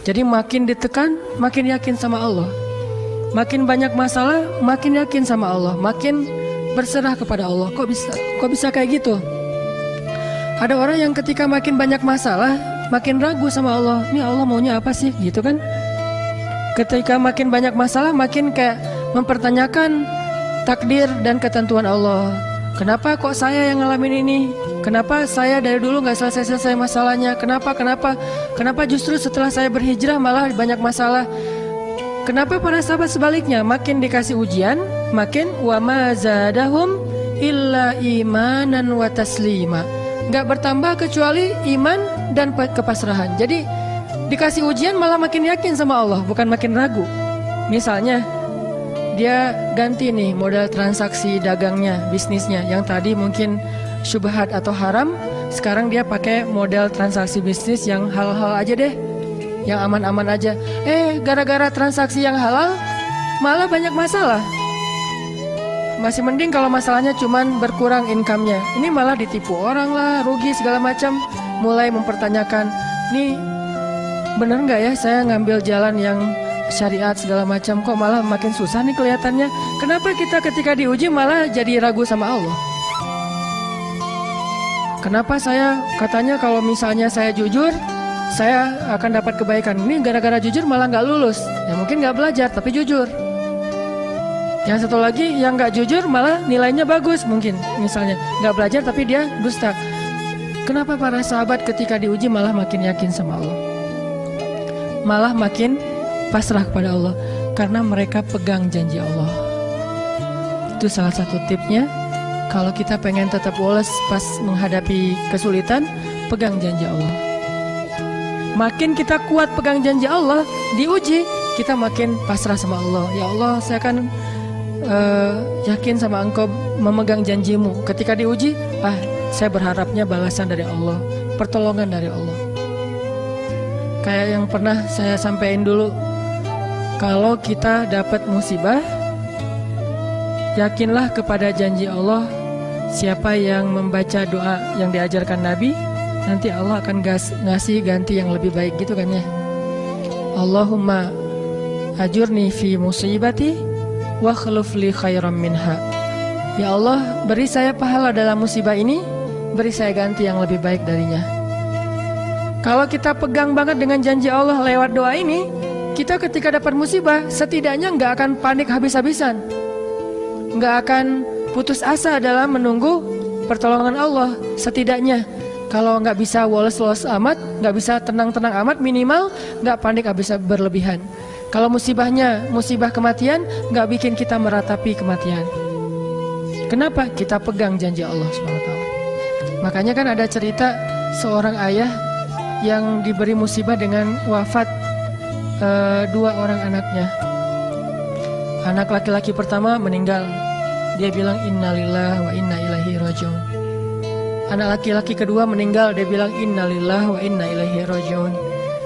Jadi makin ditekan, makin yakin sama Allah. Makin banyak masalah, makin yakin sama Allah. Makin berserah kepada Allah. Kok bisa kayak gitu? Ada orang yang ketika makin banyak masalah, makin ragu sama Allah. Ini Allah maunya apa sih? Gitu kan? Ketika makin banyak masalah, makin kayak mempertanyakan takdir dan ketentuan Allah. Kenapa kok saya yang ngalamin ini? Kenapa saya dari dulu gak selesai-selesai masalahnya? Kenapa justru setelah saya berhijrah malah banyak masalah? Kenapa para sahabat sebaliknya? Makin dikasih ujian, makin wa ma zadahum illa imanan wa taslima. Gak bertambah kecuali iman dan kepasrahan. Jadi dikasih ujian malah makin yakin sama Allah, bukan makin ragu. Misalnya dia ganti nih model transaksi dagangnya, bisnisnya. Yang tadi mungkin syubhat atau haram, sekarang dia pakai model transaksi bisnis yang halal aja deh, yang aman-aman aja. Gara-gara transaksi yang halal malah banyak masalah. Masih mending kalau masalahnya cuman berkurang income-nya. Ini malah ditipu orang lah, rugi segala macam. Mulai mempertanyakan, nih bener nggak ya saya ngambil jalan yang syariat segala macam, kok malah makin susah nih kelihatannya. Kenapa kita ketika diuji malah jadi ragu sama Allah? Kenapa saya katanya kalau misalnya saya jujur, saya akan dapat kebaikan. Ini gara-gara jujur malah nggak lulus. Ya mungkin nggak belajar tapi jujur. Yang satu lagi yang nggak jujur malah nilainya bagus mungkin. Misalnya nggak belajar tapi dia dusta. Kenapa para sahabat ketika diuji malah makin yakin sama Allah? Malah makin pasrah kepada Allah. Karena mereka pegang janji Allah. Itu salah satu tipsnya. Kalau kita pengen tetap woles pas menghadapi kesulitan, pegang janji Allah. Makin kita kuat pegang janji Allah, diuji, kita makin pasrah sama Allah. Ya Allah, saya akan yakin sama Engkau memegang janjimu. Ketika diuji, saya berharapnya balasan dari Allah, pertolongan dari Allah. Kayak yang pernah saya sampaikan dulu, kalau kita dapat musibah, yakinlah kepada janji Allah. Siapa yang membaca doa yang diajarkan Nabi, nanti Allah akan ngasih ganti yang lebih baik gitu kan ya. Allahumma ajurni fi musibati wa khluf li khairam minha. Ya Allah, beri saya pahala dalam musibah ini, beri saya ganti yang lebih baik darinya. Kalau kita pegang banget dengan janji Allah lewat doa ini, kita ketika dapat musibah setidaknya nggak akan panik habis-habisan, nggak akan putus asa dalam menunggu pertolongan Allah. Setidaknya kalau nggak bisa woles-woles amat, nggak bisa tenang-tenang amat, minimal nggak panik habis berlebihan. Kalau musibahnya musibah kematian, nggak bikin kita meratapi kematian. Kenapa? Kita pegang janji Allah SWT. Makanya kan ada cerita seorang ayah yang diberi musibah dengan wafat dua orang anaknya. Anak laki-laki pertama meninggal. Dia bilang innalillahi wa inna ilaihi rajiun. Anak laki-laki kedua meninggal. Dia bilang innalillahi wa inna ilaihi rajiun.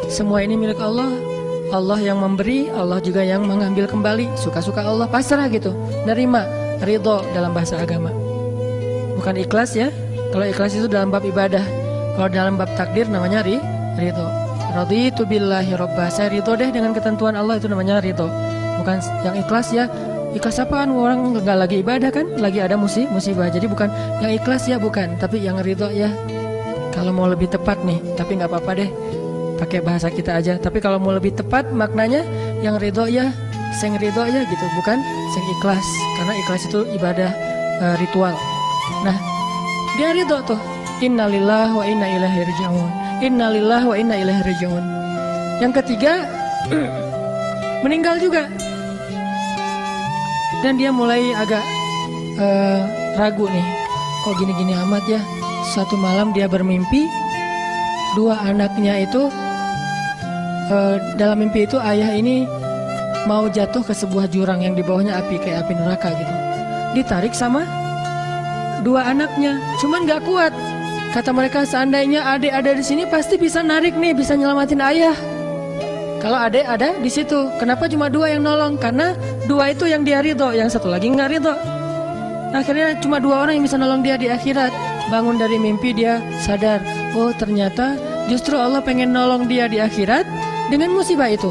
Semua ini milik Allah. Allah yang memberi, Allah juga yang mengambil kembali. Suka-suka Allah, pasrah gitu. Nerima, ridho dalam bahasa agama. Bukan ikhlas ya. Kalau ikhlas itu dalam bab ibadah. Kalau dalam bab takdir namanya ridho. Raditu billahi robba. Saya ridho deh dengan ketentuan Allah, itu namanya ridho. Bukan yang ikhlas ya. Ikhlas apaan? Orang nggak lagi ibadah kan, lagi ada musibah. Jadi bukan yang ikhlas ya, bukan, tapi yang ridho ya. Kalau mau lebih tepat nih, tapi nggak apa-apa deh, pakai bahasa kita aja. Tapi kalau mau lebih tepat maknanya yang ridho ya, sing ridho ya gitu, bukan sing ikhlas. Karena ikhlas itu ibadah ritual. Nah, dia ridho tuh. Innalillahi wa inna ilaihi raji'un. Innalillahi wa inna ilaihi raji'un. Yang ketiga meninggal juga. Dan dia mulai agak ragu nih, kok gini-gini amat ya. Suatu malam dia bermimpi, dua anaknya itu dalam mimpi itu ayah ini mau jatuh ke sebuah jurang yang di bawahnya api, kayak api neraka gitu. Ditarik sama dua anaknya, cuman gak kuat. Kata mereka, seandainya adik ada di sini pasti bisa narik nih, bisa nyelamatin ayah. Kalau adik ada di situ, kenapa cuma dua yang nolong? Karena dua itu yang dia ridho, yang satu lagi nggak ridho. Akhirnya cuma dua orang yang bisa nolong dia di akhirat. Bangun dari mimpi dia sadar, oh ternyata justru Allah pengen nolong dia di akhirat dengan musibah itu.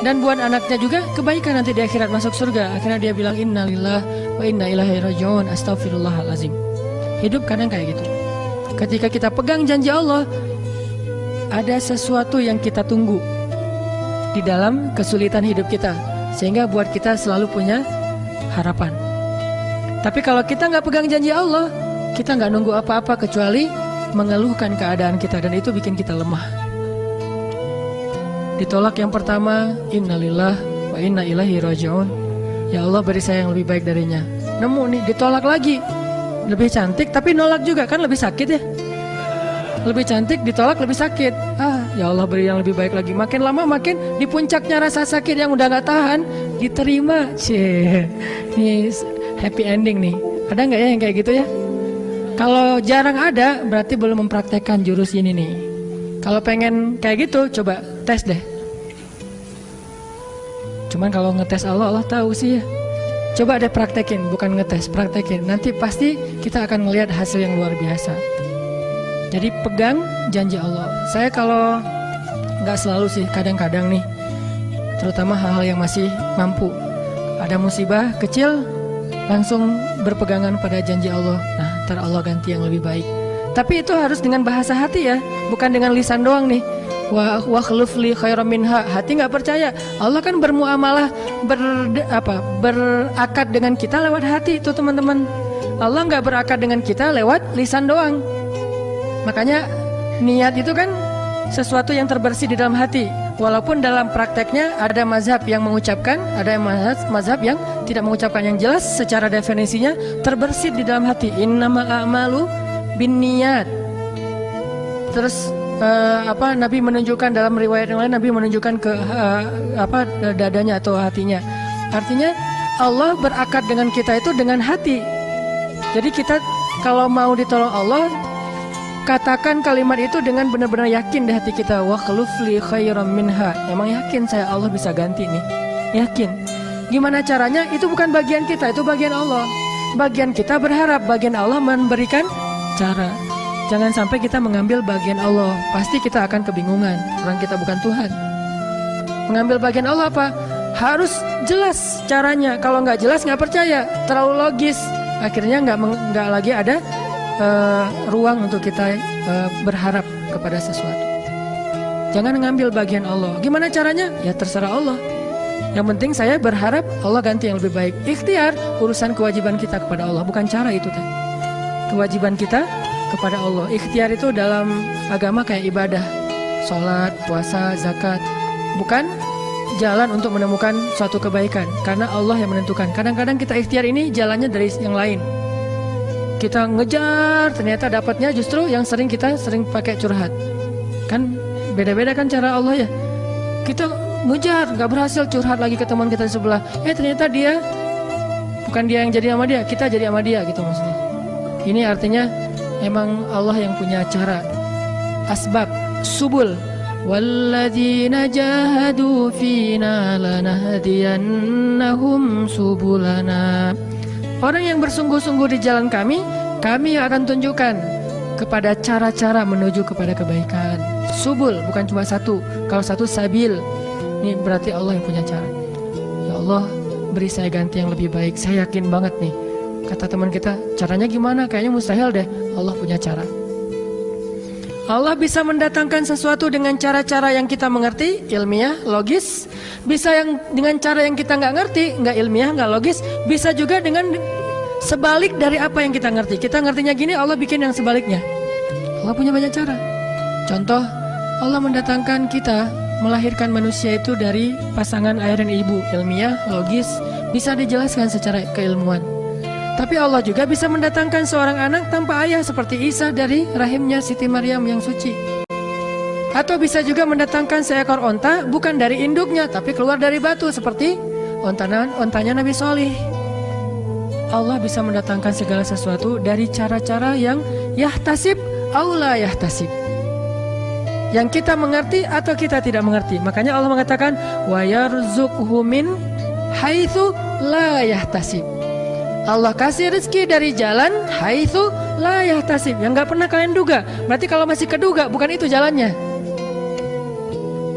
Dan buat anaknya juga kebaikan nanti di akhirat masuk surga. Akhirnya dia bilang innalillah wa inna ilaihi rajiun, astaghfirullahalazim. Hidup kadang kayak gitu. Ketika kita pegang janji Allah, ada sesuatu yang kita tunggu di dalam kesulitan hidup kita, sehingga buat kita selalu punya harapan. Tapi kalau kita nggak pegang janji Allah, kita nggak nunggu apa-apa kecuali mengeluhkan keadaan kita, dan itu bikin kita lemah. Ditolak yang pertama, innalillah wa inna ilaihi rajiun. Ya Allah, beri saya yang lebih baik darinya. Nemu nih, ditolak lagi. Lebih cantik tapi nolak juga, kan lebih sakit ya. Lebih cantik ditolak lebih sakit. Ya Allah, beri yang lebih baik lagi. Makin lama makin di puncaknya rasa sakit yang udah gak tahan diterima. Ini happy ending nih. Ada gak ya yang kayak gitu ya? Kalau jarang ada, berarti belum mempraktekkan jurus ini nih. Kalau pengen kayak gitu, coba tes deh. Cuman kalau ngetes Allah, Allah tahu sih ya. Coba deh praktekin, bukan ngetes, praktekin. Nanti pasti kita akan melihat hasil yang luar biasa. Jadi pegang janji Allah. Saya kalau nggak selalu sih, kadang-kadang nih, terutama hal-hal yang masih mampu. Ada musibah kecil, langsung berpegangan pada janji Allah. Nah, ntar Allah ganti yang lebih baik. Tapi itu harus dengan bahasa hati ya, bukan dengan lisan doang nih. Wa khluf li khairam minha. Hati nggak percaya. Allah kan bermuamalah berakad dengan kita lewat hati itu teman-teman. Allah nggak berakad dengan kita lewat lisan doang. Makanya niat itu kan sesuatu yang terbersih di dalam hati. Walaupun dalam prakteknya ada mazhab yang mengucapkan, ada mazhab yang tidak mengucapkan. Yang jelas secara definisinya terbersih di dalam hati. Innamal a'malu binniyat. Terus Nabi menunjukkan dalam riwayat yang lain, Nabi menunjukkan ke dadanya atau hatinya. Artinya Allah berakad dengan kita itu dengan hati. Jadi kita kalau mau ditolong Allah, katakan kalimat itu dengan benar-benar yakin di hati kita. Wa khluf li khairam minha. Emang yakin saya Allah bisa ganti nih. Yakin. Gimana caranya? Itu bukan bagian kita, itu bagian Allah. Bagian kita berharap, bagian Allah memberikan cara. Jangan sampai kita mengambil bagian Allah. Pasti kita akan kebingungan. Orang kita bukan Tuhan. Mengambil bagian Allah apa? Harus jelas caranya. Kalau nggak jelas nggak percaya. Terlalu logis. Akhirnya nggak lagi ada ruang untuk kita berharap kepada sesuatu. Jangan mengambil bagian Allah. Gimana caranya? Ya terserah Allah. Yang penting saya berharap Allah ganti yang lebih baik. Ikhtiar urusan kewajiban kita kepada Allah. Bukan cara itu teh. Kewajiban kita kepada Allah. Ikhtiar itu dalam agama kayak ibadah, sholat, puasa, zakat. Bukan jalan untuk menemukan suatu kebaikan, karena Allah yang menentukan. Kadang-kadang kita ikhtiar ini jalannya dari yang lain. Kita ngejar, ternyata dapatnya justru yang kita sering pakai curhat. Kan beda-beda kan cara Allah ya. Kita ngejar, gak berhasil, curhat lagi ke teman kita di sebelah. Ternyata dia, bukan dia yang jadi sama dia, kita jadi sama dia gitu maksudnya. Ini artinya emang Allah yang punya cara, asbab, subul. Walladzina jahadu fina lanahdiyannahum subulana. Orang yang bersungguh-sungguh di jalan kami akan tunjukkan kepada cara-cara menuju kepada kebaikan. Subul bukan cuma satu. Kalau satu sabil, ini berarti Allah yang punya cara. Ya Allah, beri saya ganti yang lebih baik. Saya yakin banget nih. Kata teman kita, caranya gimana? Kayaknya mustahil deh. Allah punya cara. Allah bisa mendatangkan sesuatu dengan cara-cara yang kita mengerti, ilmiah, logis. Bisa yang dengan cara yang kita nggak ngerti, nggak ilmiah, nggak logis. Bisa juga dengan sebalik dari apa yang kita ngerti. Kita ngertinya gini, Allah bikin yang sebaliknya. Allah punya banyak cara. Contoh, Allah mendatangkan kita, melahirkan manusia itu dari pasangan ayah dan ibu. Ilmiah, logis, bisa dijelaskan secara keilmuan. Tapi Allah juga bisa mendatangkan seorang anak tanpa ayah seperti Isa dari rahimnya Siti Maryam yang suci. Atau bisa juga mendatangkan seekor onta bukan dari induknya tapi keluar dari batu seperti ontanya Nabi Sholih. Allah bisa mendatangkan segala sesuatu dari cara-cara yang yahtasib aula yahtasib. Yang kita mengerti atau kita tidak mengerti. Makanya Allah mengatakan wa yarzuqhu min haitsu la yahtasib. Allah kasih rezeki dari jalan haitsu la yahtasib, yang gak pernah kalian duga. Berarti kalau masih keduga, bukan itu jalannya.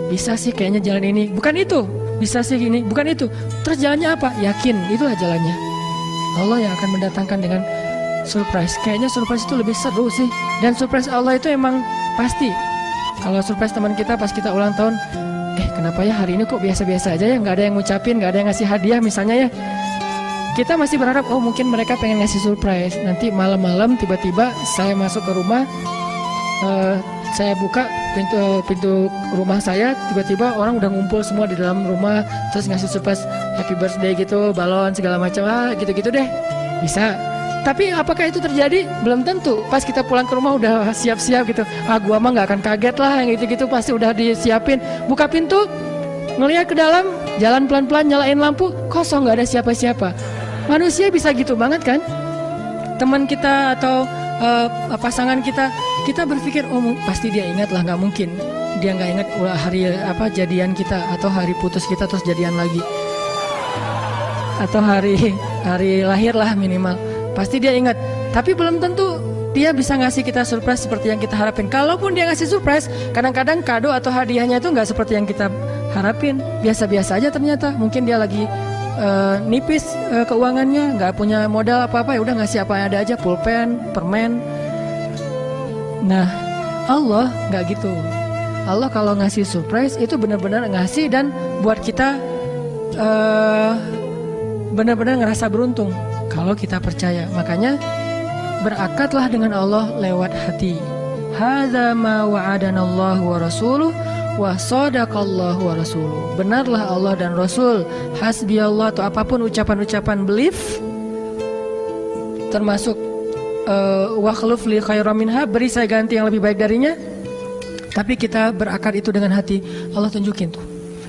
bisa sih kayaknya jalan ini, bukan itu. Bisa sih gini, bukan itu. Terus jalannya apa? Yakin, itulah jalannya. Allah yang akan mendatangkan dengan surprise. Kayaknya surprise itu lebih seru sih. Dan surprise Allah itu emang pasti. Kalau surprise teman kita pas kita ulang tahun, kenapa ya hari ini kok biasa-biasa aja ya, nggak ada yang ngucapin, nggak ada yang ngasih hadiah misalnya ya. Kita masih berharap, oh mungkin mereka pengen ngasih surprise. Nanti malam-malam tiba-tiba saya masuk ke rumah, saya buka pintu rumah saya, tiba-tiba orang udah ngumpul semua di dalam rumah, terus ngasih surprise happy birthday gitu, balon segala macam, gitu-gitu deh. Bisa. Tapi apakah itu terjadi? Belum tentu. Pas kita pulang ke rumah udah siap-siap gitu. Gua mah nggak akan kaget lah, yang gitu-gitu pasti udah disiapin. Buka pintu, ngelihat ke dalam, jalan pelan-pelan, nyalain lampu, kosong, nggak ada siapa-siapa. Manusia bisa gitu banget kan? Teman kita atau pasangan kita berpikir, oh pasti dia ingat lah, nggak mungkin dia nggak ingat hari jadian kita atau hari putus kita terus jadian lagi, atau hari lahir lah minimal, pasti dia ingat. Tapi belum tentu dia bisa ngasih kita surprise seperti yang kita harapin. Kalaupun dia ngasih surprise, kadang-kadang kado atau hadiahnya itu nggak seperti yang kita harapin, biasa-biasa aja ternyata. Mungkin dia lagi nipis keuangannya, nggak punya modal apa-apa, ya udah ngasih apa yang ada aja, pulpen, permen. Nah, Allah nggak gitu. Allah kalau ngasih surprise itu benar-benar ngasih dan buat kita benar-benar ngerasa beruntung kalau kita percaya. Makanya berakatlah dengan Allah lewat hati. Hadza ma wa'adanallahu wa rasuluh wa sadaqallahu wa rasuluh. Benarlah Allah dan Rasul. Hasbiyallah, atau apapun ucapan-ucapan belief, termasuk wa khluf li khairam minha, beri saya ganti yang lebih baik darinya. Tapi kita berakad itu dengan hati. Allah tunjukin tuh.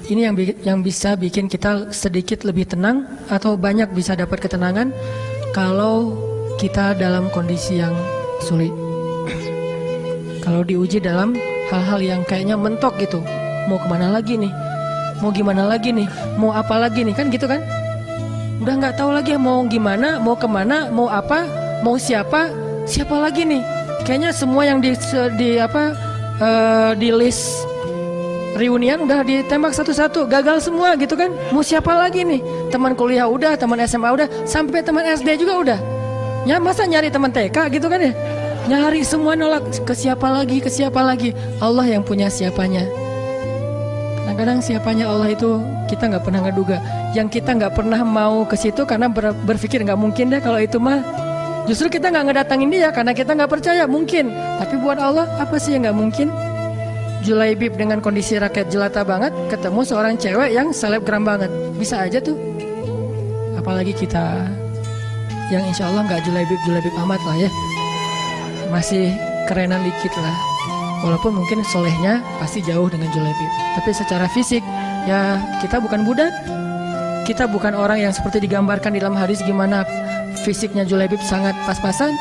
Ini yang bisa bikin kita sedikit lebih tenang atau banyak bisa dapat ketenangan kalau kita dalam kondisi yang sulit. Kalau diuji dalam hal-hal yang kayaknya mentok gitu, mau kemana lagi nih, mau gimana lagi nih, mau apa lagi nih, kan gitu kan? Udah nggak tahu lagi mau gimana, mau kemana, mau apa, mau siapa lagi nih? Kayaknya semua yang di list reunian udah ditembak satu-satu, gagal semua gitu kan? Mau siapa lagi nih? Teman kuliah udah, teman SMA udah, sampai teman SD juga udah. Ya masa nyari teman TK gitu kan ya? Nyari semua nolak, ke siapa lagi? Allah yang punya siapanya. Kadang-kadang siapanya Allah itu kita nggak pernah ngeduga. Yang kita nggak pernah mau ke situ karena berpikir nggak mungkin deh kalau itu mah. Justru kita nggak ngedatangin dia karena kita nggak percaya mungkin. Tapi buat Allah apa sih yang nggak mungkin? Julaibib dengan kondisi rakyat jelata banget ketemu seorang cewek yang selebgram banget, bisa aja tuh. Apalagi kita yang insya Allah nggak Julaibib amat lah ya, masih kerenan dikit lah. Walaupun mungkin solehnya pasti jauh dengan Julaibib, tapi secara fisik ya kita bukan budak. Kita bukan orang yang seperti digambarkan di dalam hadis gimana fisiknya Julaibib sangat pas-pasan.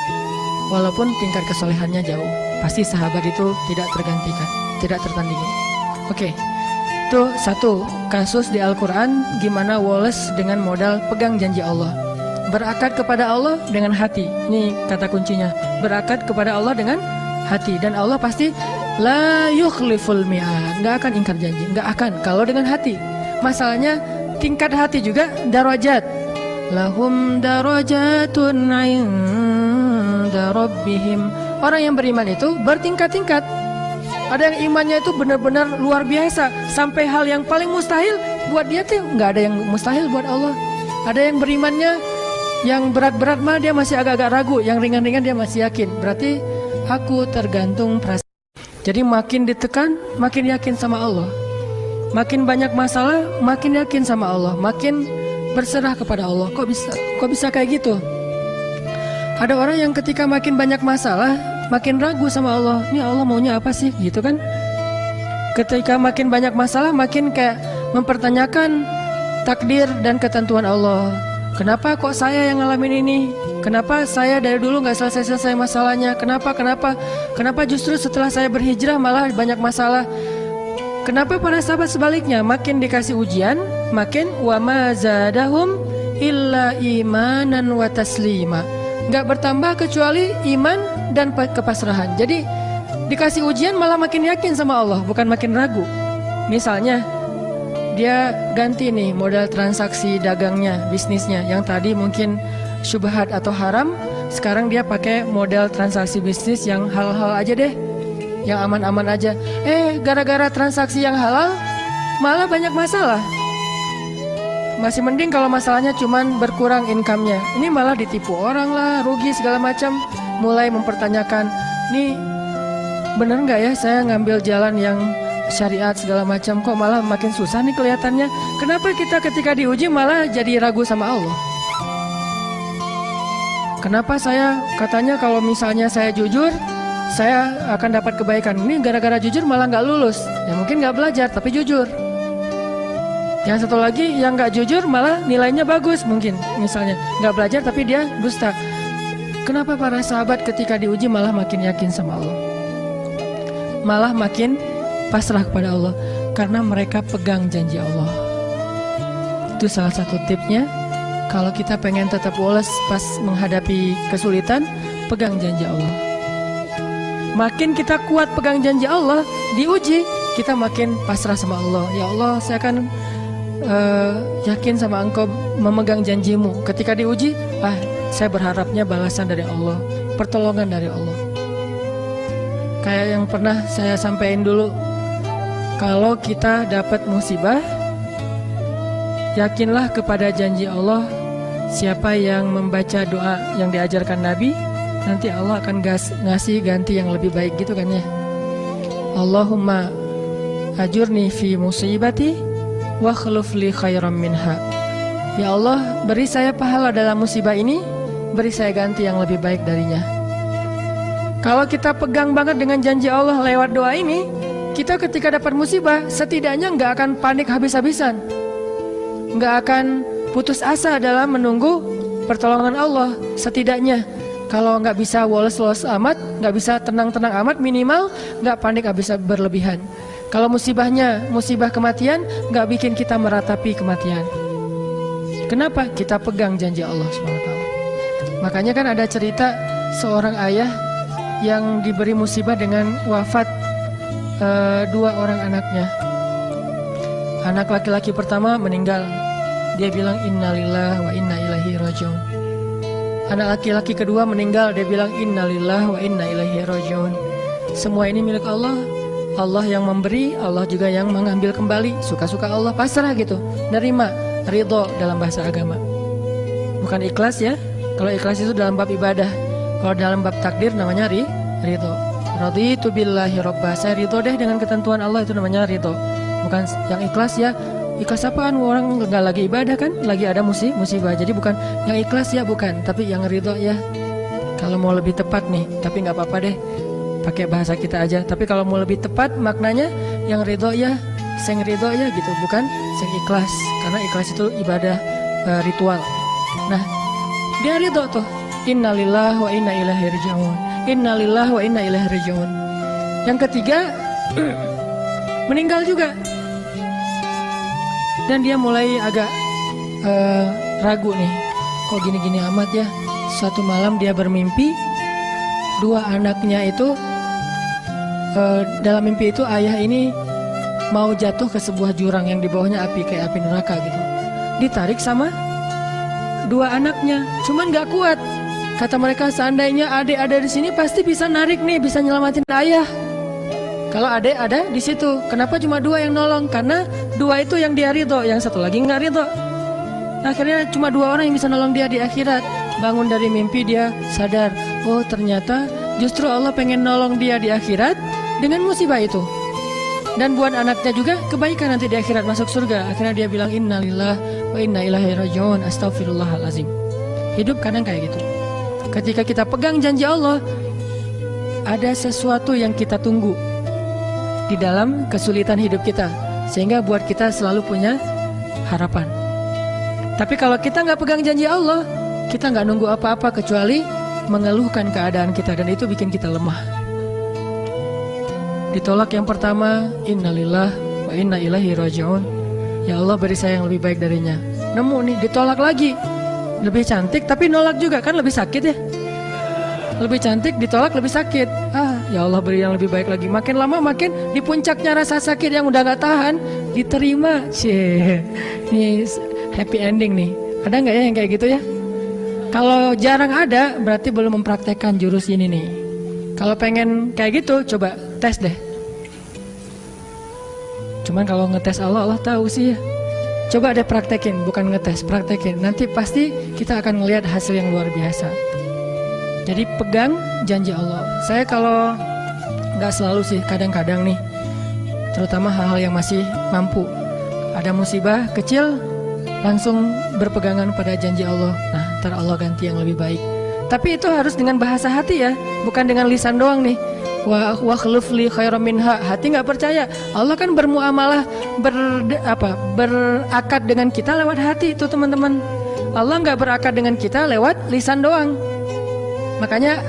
Walaupun tingkat kesolehannya jauh, pasti sahabat itu tidak tergantikan, tidak tertandingi. Oke, itu satu kasus di Al-Quran gimana Wallace dengan modal pegang janji Allah. Berakad kepada Allah dengan hati. Ini kata kuncinya. Berakad kepada Allah dengan hati. Dan Allah pasti la yukhliful mi'ad, nggak akan ingkar janji, nggak akan kalau dengan hati. Masalahnya tingkat hati juga darajat. Lahum darajatun 'inda rabbihim. Orang yang beriman itu bertingkat-tingkat. Ada yang imannya itu benar-benar luar biasa, sampai hal yang paling mustahil buat dia tuh nggak ada yang mustahil buat Allah. Ada yang berimannya yang berat-berat mah dia masih agak-agak ragu, yang ringan-ringan dia masih yakin. Berarti aku tergantung perasaan. Jadi makin ditekan, makin yakin sama Allah. Makin banyak masalah, makin yakin sama Allah. Makin berserah kepada Allah. Kok bisa kayak gitu? Ada orang yang ketika makin banyak masalah, makin ragu sama Allah. Ini Allah maunya apa sih? Gitu kan? Ketika makin banyak masalah, makin kayak mempertanyakan takdir dan ketentuan Allah. Kenapa kok saya yang ngalamin ini? Kenapa saya dari dulu gak selesai-selesai masalahnya? Kenapa justru setelah saya berhijrah malah banyak masalah? Kenapa para sahabat sebaliknya? Makin dikasih ujian, makin wa ma zadahum illa imanan wa taslima. Gak bertambah kecuali iman dan kepasrahan. Jadi dikasih ujian malah makin yakin sama Allah, bukan makin ragu. Misalnya dia ganti nih modal transaksi dagangnya, bisnisnya. Yang tadi mungkin syubhat atau haram, sekarang dia pakai modal transaksi bisnis yang halal aja deh, yang aman-aman aja. Gara-gara transaksi yang halal malah banyak masalah. Masih mending kalau masalahnya cuman berkurang income-nya. Ini malah ditipu orang lah, rugi segala macam. Mulai mempertanyakan, nih bener nggak ya saya ngambil jalan yang syariat segala macam, kok malah makin susah nih kelihatannya. Kenapa kita ketika diuji malah jadi ragu sama Allah? Kenapa saya katanya kalau misalnya saya jujur saya akan dapat kebaikan. Ini gara-gara jujur malah nggak lulus. Ya mungkin nggak belajar tapi jujur. Yang satu lagi yang nggak jujur malah nilainya bagus, mungkin misalnya nggak belajar tapi dia dusta. Kenapa para sahabat ketika diuji malah makin yakin sama Allah, malah makin pasrah kepada Allah? Karena mereka pegang janji Allah. Itu salah satu tipsnya. Kalau kita pengen tetap woles pas menghadapi kesulitan, pegang janji Allah. Makin kita kuat pegang janji Allah, diuji kita makin pasrah sama Allah. Ya Allah, saya akan yakin sama Engkau memegang janjimu. Ketika diuji, saya berharapnya balasan dari Allah, pertolongan dari Allah. Kayak yang pernah saya sampaikan dulu, kalau kita dapat musibah, yakinlah kepada janji Allah. Siapa yang membaca doa yang diajarkan Nabi, nanti Allah akan ngasih ganti yang lebih baik, gitu kan ya. Allahumma ajurni fi musibati wa khuluf li khairam minha. Ya Allah, beri saya pahala dalam musibah ini, beri saya ganti yang lebih baik darinya. Kalau kita pegang banget dengan janji Allah lewat doa ini, kita ketika dapat musibah setidaknya nggak akan panik habis-habisan, nggak akan putus asa dalam menunggu pertolongan Allah. Setidaknya kalau nggak bisa woles-woles amat, nggak bisa tenang-tenang amat, minimal nggak panik habis berlebihan. Kalau musibahnya musibah kematian, nggak bikin kita meratapi kematian. Kenapa? Kita pegang janji Allah SWT. Makanya kan ada cerita seorang ayah yang diberi musibah dengan wafat dua orang anaknya. Anak laki-laki pertama meninggal, dia bilang innalillahi wa inna ilaihi rajiun. Anak laki-laki kedua meninggal, dia bilang innalillahi wa inna ilaihi rajiun. Semua ini milik Allah. Allah yang memberi, Allah juga yang mengambil kembali. Suka-suka Allah, pasrah gitu, nerima, ridho dalam bahasa agama. Bukan ikhlas ya. Kalau ikhlas itu dalam bab ibadah. Kalau dalam bab takdir namanya ridho. Raditu billahi robba. Saya ridho deh dengan ketentuan Allah, itu namanya ridho. Bukan yang ikhlas ya. Ikhlas apaan? Orang nggak lagi ibadah kan, lagi ada musibah. Jadi bukan yang ikhlas ya, bukan. Tapi yang ridho ya. Kalau mau lebih tepat nih, tapi nggak apa-apa deh, pakai bahasa kita aja. Tapi kalau mau lebih tepat maknanya yang ridho ya, sing ridho ya gitu, bukan sing ikhlas. Karena ikhlas itu ibadah ritual. Nah, dia ridho tuh. Innalillahi wa inna ilaihi rajiun. Innalillahi wa inna ilaihi rajiun. Yang ketiga meninggal juga. Dan dia mulai agak ragu nih. Kok gini-gini amat ya? Suatu malam dia bermimpi dua anaknya itu, dalam mimpi itu ayah ini mau jatuh ke sebuah jurang yang di bawahnya api, kayak api neraka gitu. Ditarik sama dua anaknya, cuman gak kuat. Kata mereka, seandainya adik ada di sini pasti bisa narik nih, bisa nyelamatin ayah. Kalau adik ada di situ, kenapa cuma dua yang nolong? Karena dua itu yang dia ridho, yang satu lagi nggak ridho. Akhirnya cuma dua orang yang bisa nolong dia di akhirat. Bangun dari mimpi dia sadar, oh ternyata justru Allah pengen nolong dia di akhirat dengan musibah itu. Dan buat anaknya juga kebaikan nanti di akhirat, masuk surga. Akhirnya dia bilang innalillahi wa inna ilaihi rajiun, astaghfirullahalazim. Hidup kadang kayak gitu. Ketika kita pegang janji Allah, ada sesuatu yang kita tunggu di dalam kesulitan hidup kita, sehingga buat kita selalu punya harapan. Tapi kalau kita nggak pegang janji Allah, kita nggak nunggu apa-apa kecuali mengeluhkan keadaan kita, dan itu bikin kita lemah. Ditolak yang pertama, innalillah wa inna ilaihi rajiun. Ya Allah, beri saya yang lebih baik darinya. Nemu nih, ditolak lagi, lebih cantik tapi nolak juga, kan lebih sakit ya. lebih cantik, ditolak lebih sakit. Ya Allah beri yang lebih baik lagi. Makin lama makin di puncaknya rasa sakit yang udah gak tahan, diterima. Ini happy ending nih. Ada gak ya yang kayak gitu ya? Kalau jarang ada, berarti belum mempraktekkan jurus ini nih. Kalau pengen kayak gitu, coba tes deh. Cuman kalau ngetes Allah, Allah tahu sih ya. Coba deh praktekin, bukan ngetes, praktekin. Nanti pasti kita akan ngelihat hasil yang luar biasa. Jadi pegang janji Allah. Saya kalau nggak selalu sih, kadang-kadang nih, terutama hal-hal yang masih mampu. Ada musibah kecil, langsung berpegangan pada janji Allah. Nah, ntar Allah ganti yang lebih baik. Tapi itu harus dengan bahasa hati ya, bukan dengan lisan doang nih. Wa khluf li khairam minha. Hati nggak percaya. Allah kan bermuamalah, berakad dengan kita lewat hati itu teman-teman. Allah nggak berakad dengan kita lewat lisan doang. Makanya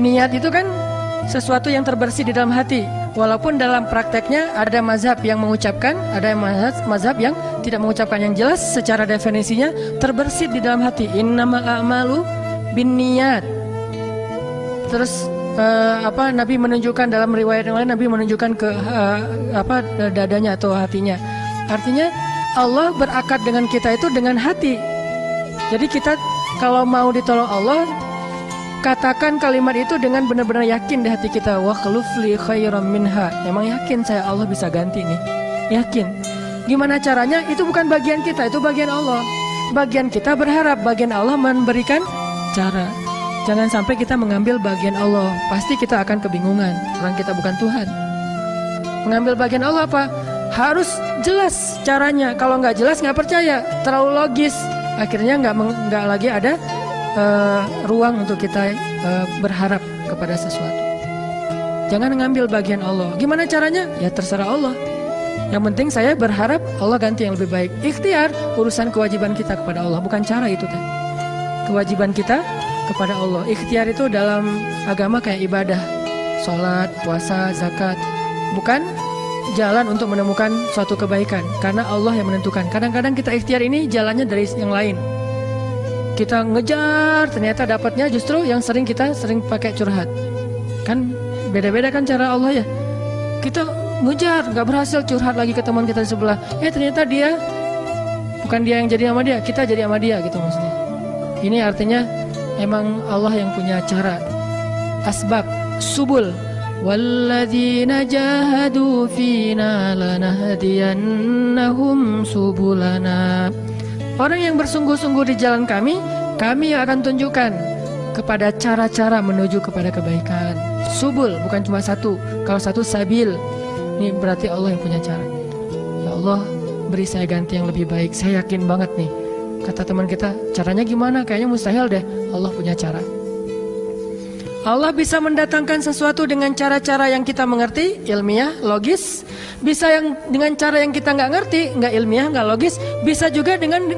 niat itu kan sesuatu yang terbersih di dalam hati. Walaupun dalam prakteknya ada mazhab yang mengucapkan, ada mazhab yang tidak mengucapkan. Yang jelas secara definisinya terbersih di dalam hati. Innamal a'malu binniyat. Terus Nabi menunjukkan dalam riwayat yang lain, Nabi menunjukkan ke dadanya atau hatinya. Artinya Allah berakad dengan kita itu dengan hati. Jadi kita kalau mau ditolong Allah, katakan kalimat itu dengan benar-benar yakin di hati kita. Wa khluf li khairam minha. Emang yakin saya Allah bisa ganti nih. Yakin. Gimana caranya? Itu bukan bagian kita, itu bagian Allah. Bagian kita berharap, bagian Allah memberikan cara. Jangan sampai kita mengambil bagian Allah. Pasti kita akan kebingungan. Orang kita bukan Tuhan. Mengambil bagian Allah apa? Harus jelas caranya. Kalau nggak jelas nggak percaya. Terlalu logis. Akhirnya nggak lagi ada ruang untuk kita berharap kepada sesuatu. Jangan mengambil bagian Allah. Gimana caranya? Ya terserah Allah. Yang penting saya berharap Allah ganti yang lebih baik. Ikhtiar, urusan kewajiban kita kepada Allah. Bukan cara itu teh. Kewajiban kita kepada Allah. Ikhtiar itu dalam agama kayak ibadah, sholat, puasa, zakat. Bukan jalan untuk menemukan suatu kebaikan. Karena Allah yang menentukan. Kadang-kadang kita ikhtiar ini jalannya dari yang lain. Kita ngejar, ternyata dapatnya justru yang sering pakai curhat. Kan beda-beda kan cara Allah ya. Kita ngejar, gak berhasil, curhat lagi ke teman kita di sebelah. Ternyata dia, bukan dia yang jadi sama dia, kita jadi sama dia gitu maksudnya. Ini artinya emang Allah yang punya cara. Asbab, subul. Walladzina jahadu fina lanahdiyannahum subulana. Orang yang bersungguh-sungguh di jalan kami akan tunjukkan kepada cara-cara menuju kepada kebaikan. Subul, bukan cuma satu. Kalau satu sabil, ini berarti Allah yang punya cara. Ya Allah, beri saya ganti yang lebih baik. Saya yakin banget nih. Kata teman kita, caranya gimana? Kayaknya mustahil deh. Allah punya cara. Allah bisa mendatangkan sesuatu dengan cara-cara yang kita mengerti, ilmiah, logis. Bisa dengan cara yang kita nggak ngerti, nggak ilmiah, nggak logis. Bisa juga dengan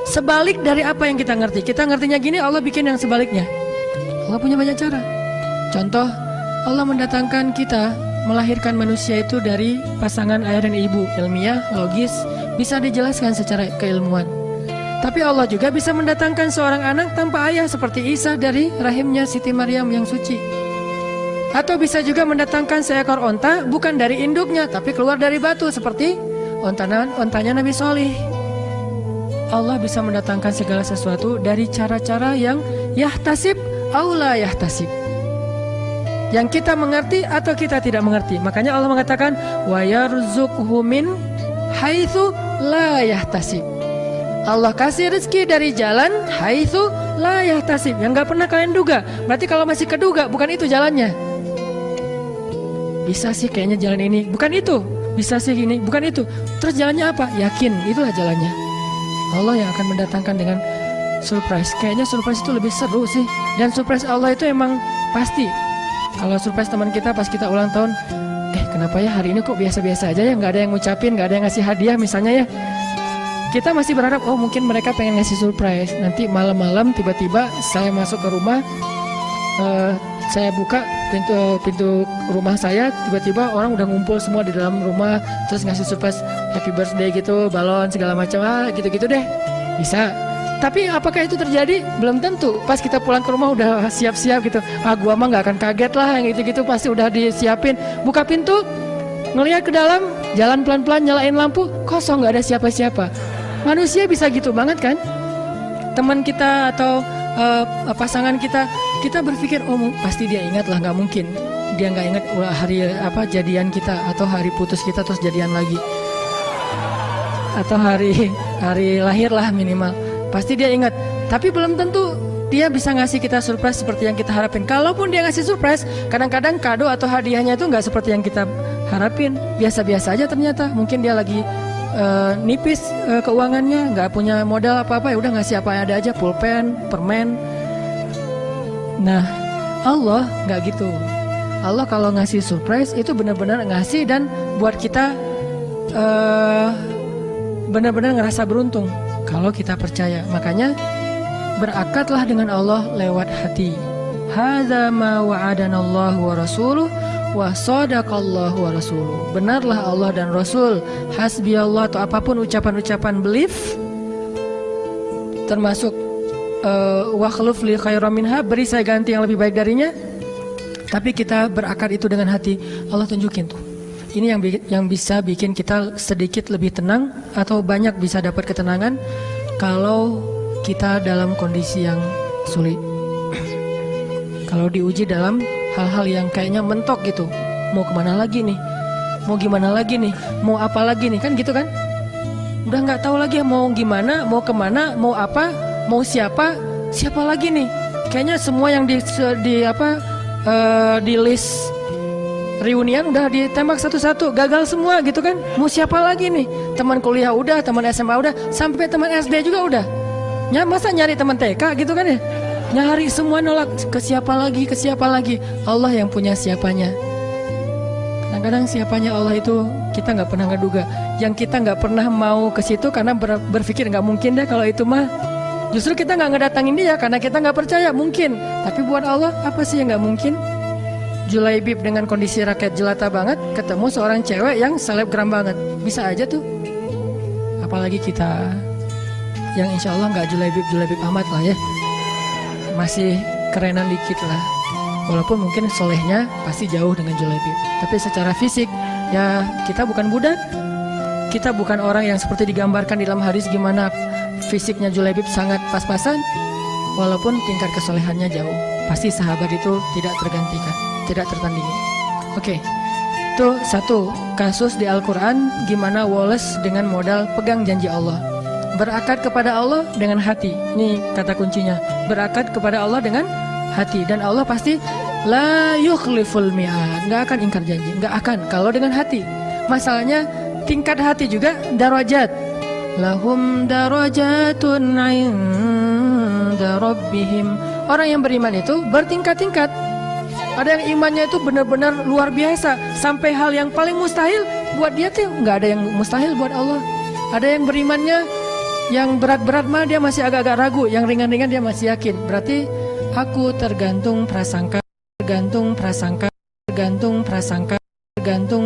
sebalik dari apa yang kita ngerti. Kita ngertinya gini, Allah bikin yang sebaliknya. Allah punya banyak cara. Contoh, Allah mendatangkan kita, melahirkan manusia itu dari pasangan ayah dan ibu. Ilmiah, logis, bisa dijelaskan secara keilmuan. Tapi Allah juga bisa mendatangkan seorang anak tanpa ayah seperti Isa dari rahimnya Siti Maryam yang suci. Atau bisa juga mendatangkan seekor onta bukan dari induknya tapi keluar dari batu seperti ontanya Nabi Solih. Allah bisa mendatangkan segala sesuatu dari cara-cara yang yahtasib aula yahtasib. Yang kita mengerti atau kita tidak mengerti. Makanya Allah mengatakan wa yarzuqhu min haitsu la yahtasib. Allah kasih rezeki dari jalan haitsu la yahtasib, yang gak pernah kalian duga. Berarti kalau masih keduga, bukan itu jalannya. Bisa sih kayaknya jalan ini, bukan itu. Bisa sih ini, bukan itu. Terus jalannya apa? Yakin, itulah jalannya. Allah yang akan mendatangkan dengan surprise. Kayaknya surprise itu lebih seru sih. Dan surprise Allah itu emang pasti. Kalau surprise teman kita pas kita ulang tahun, kenapa ya hari ini kok biasa-biasa aja ya, gak ada yang ngucapin, gak ada yang ngasih hadiah misalnya ya. Kita masih berharap, mungkin mereka pengen ngasih surprise. Nanti malam-malam tiba-tiba saya masuk ke rumah, saya buka pintu rumah saya, tiba-tiba orang udah ngumpul semua di dalam rumah, terus ngasih surprise happy birthday gitu, balon segala macam, gitu-gitu deh. Bisa. Tapi apakah itu terjadi? Belum tentu. Pas kita pulang ke rumah udah siap-siap gitu. Gua mah nggak akan kaget lah, yang gitu-gitu pasti udah disiapin. Buka pintu, ngelihat ke dalam, jalan pelan-pelan, nyalain lampu, kosong, nggak ada siapa-siapa. Manusia bisa gitu banget kan? Teman kita atau pasangan kita berpikir, oh pasti dia ingat lah, nggak mungkin dia nggak ingat hari jadian kita atau hari putus kita terus jadian lagi, atau hari lahir lah minimal. Pasti dia ingat, tapi belum tentu dia bisa ngasih kita surprise seperti yang kita harapin. Kalaupun dia ngasih surprise, kadang-kadang kado atau hadiahnya itu nggak seperti yang kita harapin, biasa-biasa aja ternyata. Mungkin dia lagi nipis keuangannya, nggak punya modal apa-apa, ya udah ngasih apa ada aja, pulpen, permen. Nah, Allah nggak gitu. Allah kalau ngasih surprise itu benar-benar ngasih dan buat kita benar-benar ngerasa beruntung kalau kita percaya. Makanya berakatlah dengan Allah lewat hati. Hadza ma wa'adanallahu wa rasuluh wa sadaqallahu wa rasuluh. Benarlah Allah dan Rasul. Hasbiyallah atau apapun ucapan-ucapan belief, termasuk wa khluf li khairam minha, beri saya ganti yang lebih baik darinya. Tapi kita berakad itu dengan hati. Allah tunjukin tuh. Ini yang bisa bikin kita sedikit lebih tenang atau banyak bisa dapat ketenangan kalau kita dalam kondisi yang sulit. Kalau diuji dalam hal-hal yang kayaknya mentok gitu. Mau kemana lagi nih? Mau gimana lagi nih? Mau apa lagi nih? Kan gitu kan? Udah nggak tahu lagi mau gimana, mau kemana, mau apa, mau siapa lagi nih? Kayaknya semua yang di list reunian udah ditembak satu-satu, gagal semua gitu kan. Mau siapa lagi nih? Teman kuliah udah, teman SMA udah, sampai teman SD juga udah. Masa nyari teman TK gitu kan ya? Nyari semua nolak, ke siapa lagi? Allah yang punya siapanya. Kadang-kadang siapanya Allah itu kita nggak pernah ngeduga. Yang kita nggak pernah mau ke situ karena berpikir nggak mungkin deh kalau itu mah. Justru kita nggak ngedatangin dia karena kita nggak percaya mungkin. Tapi buat Allah apa sih yang nggak mungkin? Julaibib dengan kondisi rakyat jelata banget ketemu seorang cewek yang selebgram banget, bisa aja tuh. Apalagi kita yang insya Allah nggak Julaibib amat lah ya, masih kerenan dikit lah. Walaupun mungkin solehnya pasti jauh dengan Julaibib, tapi secara fisik ya kita bukan budak, kita bukan orang yang seperti digambarkan di dalam hadis gimana fisiknya Julaibib sangat pas-pasan. Walaupun tingkat kesolehannya jauh, pasti sahabat itu tidak tergantikan, tidak tertandingi. Oke, itu satu kasus di Al-Quran gimana Wallace dengan modal pegang janji Allah. Berakad kepada Allah dengan hati. Ini kata kuncinya, berakad kepada Allah dengan hati. Dan Allah pasti la yukhliful mi'ad, gak akan ingkar janji, gak akan kalau dengan hati. Masalahnya tingkat hati juga darajat. Lahum darajatun 'inda rabbihim. Orang yang beriman itu bertingkat-tingkat. Ada yang imannya itu benar-benar luar biasa, sampai hal yang paling mustahil buat dia tuh nggak ada yang mustahil buat Allah. Ada yang berimannya yang berat-berat mah dia masih agak-agak ragu, yang ringan-ringan dia masih yakin. Berarti aku tergantung prasangka, tergantung